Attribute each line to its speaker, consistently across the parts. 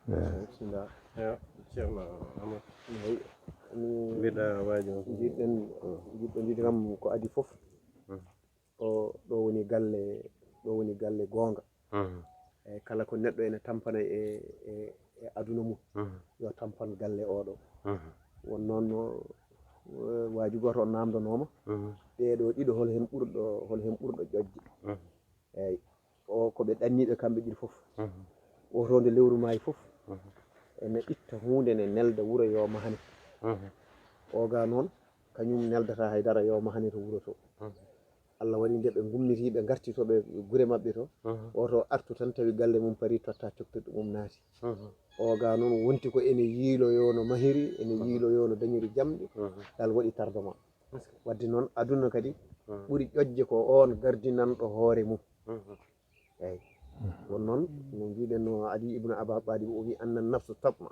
Speaker 1: bismillah.
Speaker 2: Ya, ceerno Amadou.
Speaker 1: Eyi
Speaker 2: Mbiɗa waaji on.
Speaker 1: jiɗɗo jiɗi kam ko adi fof ɗo woni galle goonga. Eyi kala ko neɗɗo ene tampana e aduna mum yo tampan galle oɗo. won noon waaji goto o namdanoma ɗeɗo ɗiɗo hol hen ɓurɗo ƴoƴde. eyyi o koɓe ɗanniɓe kamɓe ɗiɗi fof. oto nde lewru maayi fof ene itta hunde ne nelda wuuro yo mahane. oga noon kañum neldata haydara yo mahane to wuuro to. Allah waɗi nde ɓe gummiti ɓe garti to ɓe gure mabɓe to oto artu tan tawi galle mum pari totta coktirɗo mum naati. oga noon wonti ko ene yiiloyo no mahiri ene yiiloyo no dañiri jamɗe dal waɗi tardement. wadde noon aduna kadi ɓuuri ƴoƴde ko on gardinanɗo hoore mum. eyyi won noon no mbiɗen no Ali ibnu Aba Talib o wi anna nafsu tatma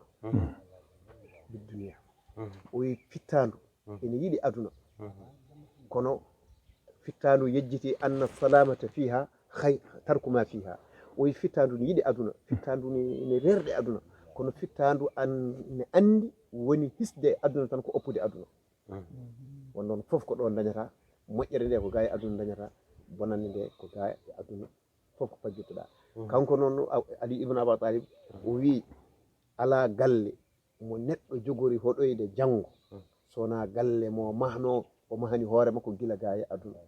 Speaker 1: bidduniya. o wi fittandu ene yiiɗi aduna kono fittandu yejjiti anna salamata fiha tarku ma fiha. o wi fittandu ne yiiɗi aduna, fittandu ne rerɗe aduna, kono fittandu ne andi woni hisde aduna tan ko oppude aduna. won noon fof ko ɗo dañata moƴƴere nde ko ga e aduna dañata, bonande nde ko ga e aduna fof ko fajjirtoɗa. kanko noon Ali ibnu Aba Talib o wi ala galle mo neɗɗo jogori hoɗoyde janggo sowona galle mo mahno o mahani hoore makko gila ga e aduna.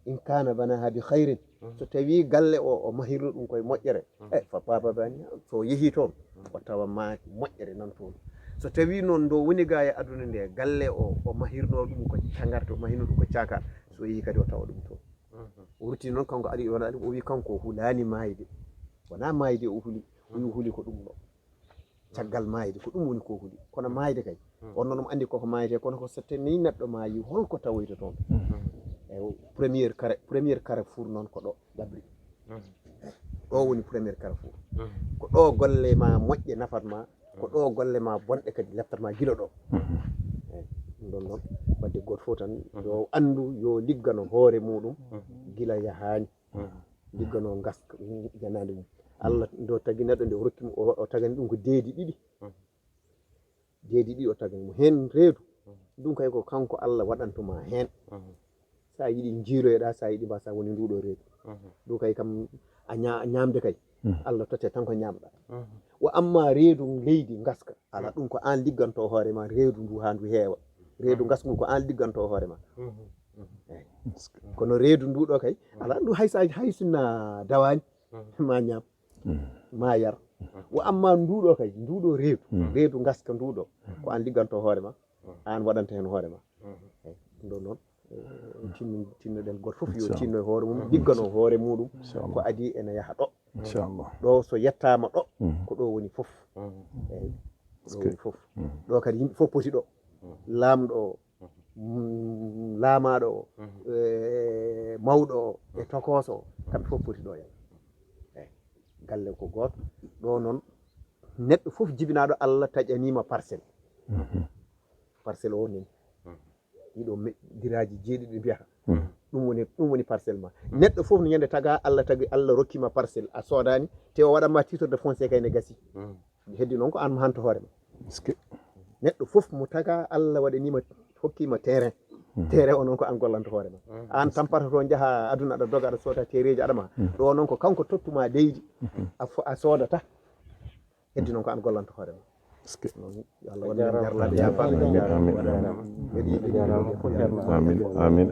Speaker 1: in kana banaha bi hayrin, so tawi galle o mahirno ɗum koye moƴƴere fa baba bani so yeehi toon o tawa ma moƴƴere nan toon. so tawi noon ndo woni ga e aduna nde galle o mahirno ɗum ko cagarte, o mahirno ɗum ko cakar, so yeehi kadi o tawa ɗum toon. o rutti noon kanko Ali ibnu Abi o wi kanko hulani mayde, wona mayde o huuli, o wi huuli ko ɗum ɗo caggal mayde ko ɗum woni ko huuli, kono mayde kay on noon mo andi koko mayete, kono ko so tawi neɗɗo maayi holko tawoyta toon. eyi premiére carrefour noon ko ɗo ɗabri. ɗo woni premiére carrefour. ko ɗo golle ma moƴƴe nafat ma, ko ɗo golle ma bonɗe kadi leftat ma gila ɗo. eyyi ɗum ɗon noon wadde goto fof tan yo andu yo liggano hoore muɗum gila yahani, liggano gaska janade mum. Allah ndo tagui neɗɗo nde rokkimo o tagani ɗum ko deedi ɗiɗi o tagani mo hen reedu ɗum kay ko kanko Allah waɗantuma hen. sa yiiɗi jiiloyoɗa, sa yiiɗi mbasa woni nduɗo reedu. ɗum kay kam a ñamde kay Allah totte tan ko ñamɗa. wa amma reedu leydi gaska ala ɗum ko an ligganto hoore ma reedu ndu ha ndu heewa. reedu gasngu ko an ligganto hoore ma. eyyi kono reedu nduɗo kay ala ndu hay sinna dawani ma ñam ma yar. wa amma nduɗo kay nduɗo reedu gaska nduɗo ko an ligganto hoore ma, an waɗanta hen hoore ma. eyyi ɗum ɗon noon tinnoɗen goto foof yo tinno e hoore mum, liggano hoore muɗum ko adi ene yaaha ɗo. ɗo so yettama ɗo ko ɗo woni foof. eyyi ɗo woni foof. ɗo kadi yimɓe foof poti ɗo. lamɗo o, laamaɗo o, mawɗo o e tokoso o kamɓe foof poti ɗo hen. eyyi galle ko goto ɗo noon neɗɗo foof jibinaɗo Allah taƴanima parcelle. parcelle o nani ɗiɗo guiraji jeeɗiɗi mbiyata ɗum woni parcelle ma. neɗɗo foof no ñande taga Allah tagui Allah rokkima parcelle a sodani te o waɗanma titre de foncier kay ne gasi. heddi noon ko an mo hanto hoorema. neɗɗo foof mo taga Allah waɗanima hokkima terrain o noon ko an gollanto hoorema. an tampata to jaaha aduna aɗa doga aɗa sooda terreji aɗama ɗo noon ko kanko tottuma leydi a sodata, heddi noon ko an gollanto hoorema. Allah waɗa jarlaɓe yafaɓe.
Speaker 3: amin